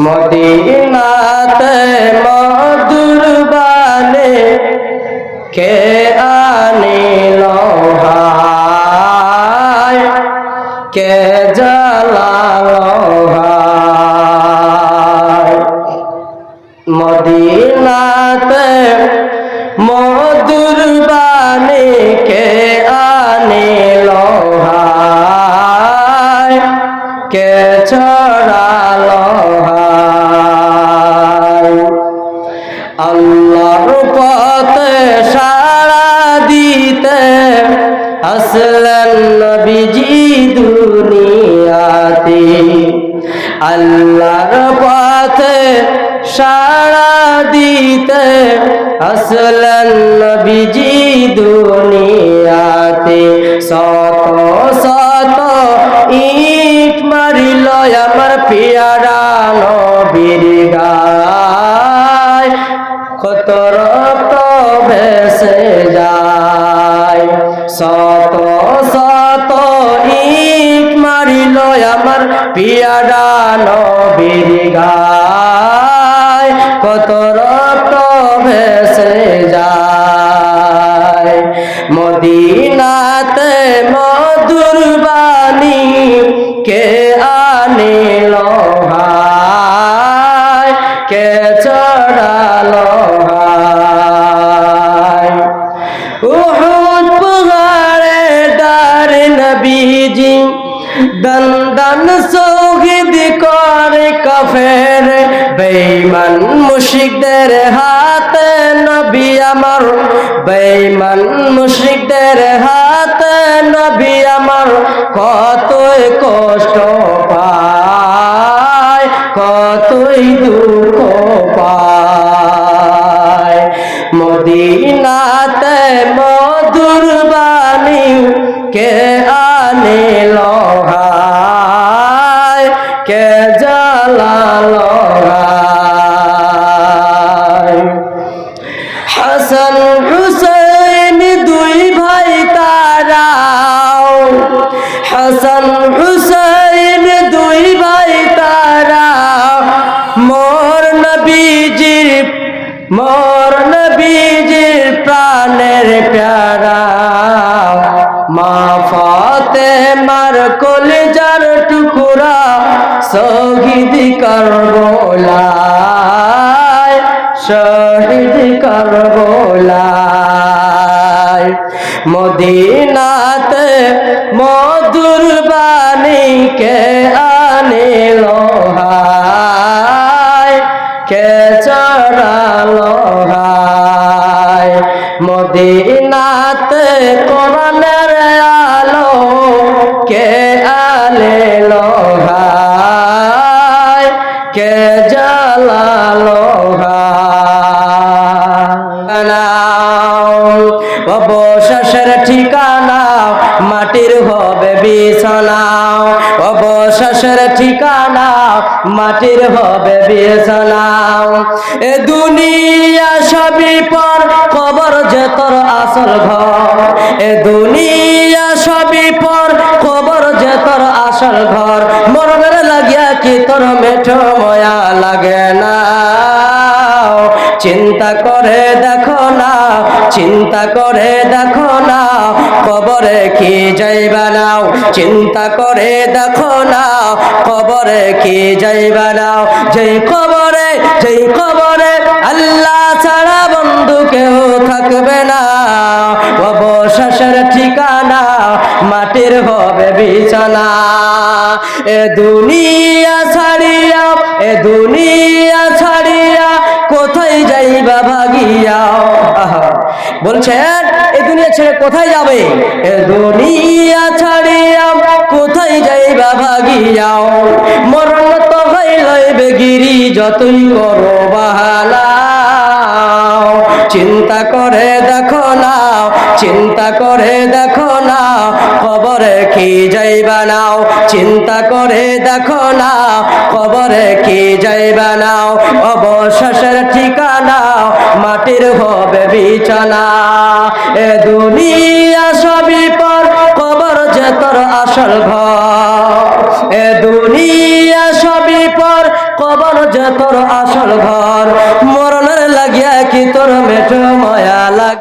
মদিনাতে মধুর বাণী কে আনিল হায়, কে জ্বালালো হায়। মদিনাতে মধুর বাণী কে আনিল হায়, কে ছড়ালো হায়। আল্লাহর পথে সাড়া দিতে আসলেন নবীজি দুনিয়াতে। আল্লাহর পথে সাড়া দিতে আসলেন নবীজি দুনিয়াতে। শত শত ইট মারিল আমার পিয়ারা নবীর গায়, কত রক্ত ভেসে যায়। শত শত ইট মারিল আমার পিয়ারা নবীর গায়, কত রক্ত ভেসে যায়। মদিনাতে মধুর বাণী কে আনিল হায়, কে চড়ালো হায়। উহুদ পাহাড়ে ডারে নবীজি দান দান শহীদ করে কাফের বেঈমান মুশরিকদের হাতে নবী আমার। বেঈমান মুশরিকদের হাতে নবী আমার কতই কষ্ট পায়, কতই দুঃখ পায়। মদিনাতে মধুর বাণী কে আনিল হায়, কে জ্বালালো হায়। হাসান হুসাইন দুই ভাই তারা, হাসান হুসাইন দুই ভাই তারা মোর নবীজির প্রাণের প্যারা। মা ফাতেমার কলিজার টুকরা শহীদ কারবালায়, শহীদ কারবালায়। মদিনাতে মধুর বাণী কে আনিল হায়, কে চড়ালো হায়। মদিনাতে কোরআনের আলো কে আনিল হায়, কে জ্বালালো হায়। অবশেষের ঠিকানা মাটির হবে বিছানা, অবশেষের ঠিকানা মাটির হবে বিছানা। এ দুনিয়া সবই পর, কবর যে তোর আসল ঘর। এ দুনিয়া সবই পর, কবর যে তোর আসল ঘর। মরণের লাগিয়া কি তোর মেঠো ময়া লাগে না? চিন্তা করে দেখো না, চিন্তা করে দেখো না, কবরে কি যাইবা নাও। চিন্তা করে দেখো না, কবরে কি যাইবা নাও। যেই কবরে আল্লাহ ছাড়া বন্ধু কেউ থাকবে না। অবশেষের ঠিকানা মাটির হবে বিছানা। এ দুনিয়া ছাড়িয়া, এ দুনিয়া ছাড়িয়া কোথায় যাইবা ভাগিয়া। বলছেন এই দুনিয়া ছেড়ে কোথায় যাবে? এ দুনিয়া ছাড়িয়া কোথায় যাইবা ভাগিয়া। মরণ তো হইলইবে গিরি যতই করো বাহানা। চিন্তা করে দেখো না, চিন্তা করে দেখো না, কবরে কি যাইবা নাও। চিন্তা করে দেখো না, কবরে কি যাইবা নাও। অবশেষের ঠিকানা মাটির হবে বিছানা। এ দুনিয়া সবই পর, কবর যে তোর আসল ঘর। এ দুনিয়া সবই পর, কবর যে তোর আসল ঘর